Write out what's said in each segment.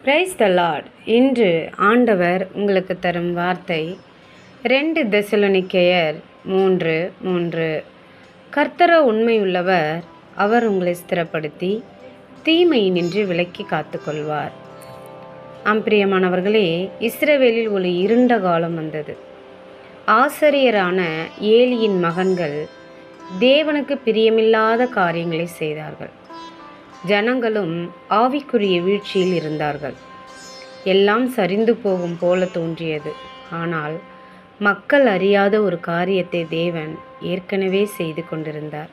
Praise the Lord. இன்று ஆண்டவர் உங்களுக்கு தரும் வார்த்தை 2 தெசலோனிக்கேயர் 3:3. கர்த்தரோ உண்மையுள்ளவர், அவர் உங்களை ஸ்திரப்படுத்தி தீமையினின்று விலக்கி காத்துக்கொள்வார். பிரியமானவர்களே, இஸ்ரவேலில் ஒரு இருண்ட காலம் வந்தது. ஆசாரியரான ஏலியின் மகன்கள் தேவனுக்கு பிரியமில்லாத காரியங்களை செய்தார்கள். ஜனங்களும் ஆவிக்குரிய வீழ்ச்சியில் இருந்தார்கள். எல்லாம் சரிந்து போகும் போல தோன்றியது. ஆனால் மக்கள் அறியாத ஒரு காரியத்தை தேவன் ஏற்கனவே செய்து கொண்டிருந்தார்.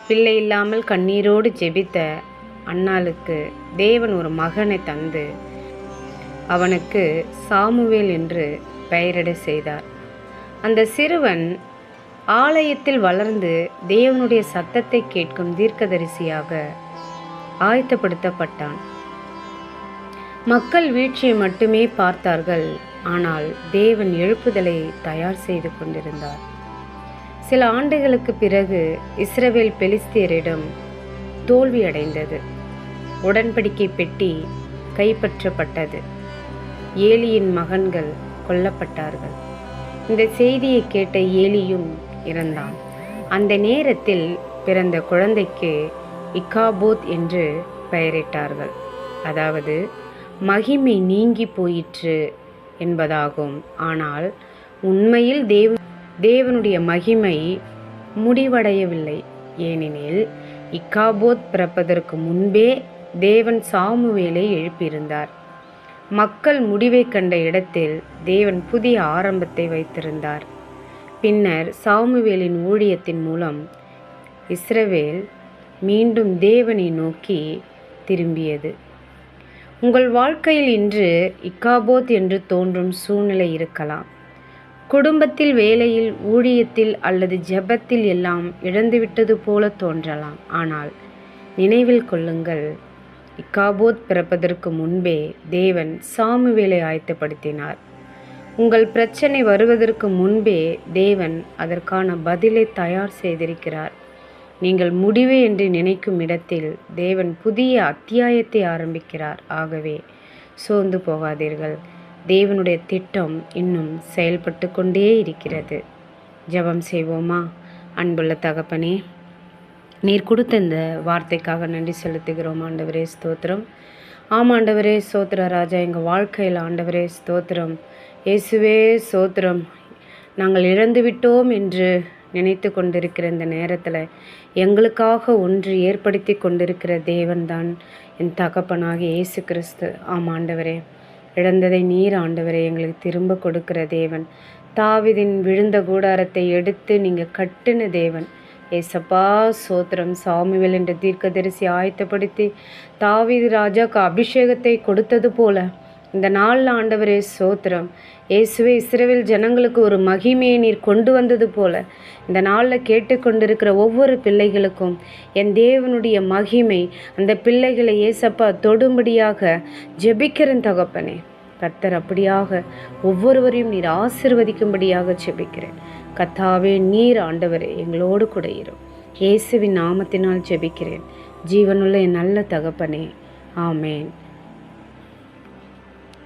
பிள்ளை இல்லாமல் கண்ணீரோடு ஜெபித்த அன்னாளுக்கு தேவன் ஒரு மகனை தந்து அவனுக்கு சாமுவேல் என்று பெயரிட செய்தார். அந்த சிறுவன் ஆலயத்தில் வளர்ந்து தேவனுடைய சத்தத்தை கேட்கும் தீர்க்கதரிசியாக ஆயத்தப்படுத்தப்பட்டான். மக்கள் வீழ்ச்சியை மட்டுமே பார்த்தார்கள். ஆனால் தேவன் எழுப்புதலை தயார் செய்து கொண்டிருந்தார். சில ஆண்டுகளுக்கு பிறகு இஸ்ரவேல் பெலிஸ்தியரிடம் தோல்வியடைந்தது. உடன்படிக்கை பெட்டி கைப்பற்றப்பட்டது. ஏலியின் மகன்கள் கொல்லப்பட்டார்கள். இந்த செய்தியை கேட்ட ஏலியும் இறந்தான். அந்த நேரத்தில் பிறந்த குழந்தைக்கு இக்காபோத் என்று பெயரிட்டார்கள். அதாவது மகிமை நீங்கி போயிற்று என்பதாகும். ஆனால் உண்மையில் தேவனுடைய மகிமை முடிவடையவில்லை. ஏனெனில் இக்காபோத் பிறப்பதற்கு முன்பே தேவன் சாமுவேலை எழுப்பியிருந்தார். மக்கள் முடிவை கண்ட இடத்தில் தேவன் புதிய ஆரம்பத்தை வைத்திருந்தார். பின்னர் சாமுவேலின் ஊழியத்தின் மூலம் இஸ்ரவேல் மீண்டும் தேவனை நோக்கி திரும்பியது. உங்கள் வாழ்க்கையில் இன்று இக்காபோத் என்று தோன்றும் சூழ்நிலை இருக்கலாம். குடும்பத்தில், வேலையில், ஊழியத்தில் அல்லது ஜெபத்தில் எல்லாம் இழந்துவிட்டது போல தோன்றலாம். ஆனால் நினைவில் கொள்ளுங்கள், இக்காபோத் பிறப்பதற்கு முன்பே தேவன் சாமுவேலை ஆயத்தப்படுத்தினார். உங்கள் பிரச்சனை வருவதற்கு முன்பே தேவன் அதற்கான பதிலை தயார் செய்திருக்கிறார். நீங்கள் முடிவு என்று நினைக்கும் இடத்தில் தேவன் புதிய அத்தியாயத்தை ஆரம்பிக்கிறார். ஆகவே சோர்ந்து போகாதீர்கள். தேவனுடைய திட்டம் இன்னும் செயல்பட்டு கொண்டே இருக்கிறது. ஜெபம் செய்வோமா? அன்புள்ள தகப்பனே, நீர் கொடுத்த இந்த வார்த்தைக்காக நன்றி செலுத்துகிறோம். ஆண்டவரே ஸ்தோத்திரம். ஆமாண்டவரே ஸ்தோத்திர ராஜா. எங்கள் வாழ்க்கையில் ஆண்டவரே ஸ்தோத்திரம். இயேசுவே ஸ்தோத்திரம். நாங்கள் இழந்து விட்டோம் என்று நினைத்து கொண்டிருக்கிற இந்த நேரத்தில் எங்களுக்காக ஒன்று ஏற்படுத்தி கொண்டிருக்கிற தேவன்தான் என் தகப்பனாகிய இயேசு கிறிஸ்து. ஆமாண்டவரே, இழந்ததை நீர் ஆண்டவரே எங்களுக்கு திரும்ப கொடுக்கிற தேவன். தாவீதின் விழுந்த கூடாரத்தை எடுத்து நீங்கள் கட்டின தேவன். ஏசப்பா சோத்திரம். சாமுவேல் என்ற தீர்க்கதரிசி ஆயத்தப்படுத்தி தாவீது ராஜாக்கு அபிஷேகத்தை கொடுத்தது போல இந்த நாளில் ஆண்டவரே சோத்திரம். இயேசுவே, இஸ்ரவேல் ஜனங்களுக்கு ஒரு மகிமையை நீர் கொண்டு வந்தது போல இந்த நாளில் கேட்டுக்கொண்டிருக்கிற ஒவ்வொரு பிள்ளைகளுக்கும் என் தேவனுடைய மகிமை அந்த பிள்ளைகளை ஏசப்பா தொடும்படியாக ஜெபிக்கிறேன் தகப்பனே. கர்த்தர் அப்படியாக ஒவ்வொருவரையும் நீர் ஆசீர்வதிக்கும்படியாக ஜெபிக்கிறேன். கர்த்தாவே, நீர் ஆண்டவரே எங்களோடு கூட இரும். இயேசுவின் நாமத்தினால் ஜெபிக்கிறேன் ஜீவனுள்ள என் நல்ல தகப்பனே. ஆமேன்.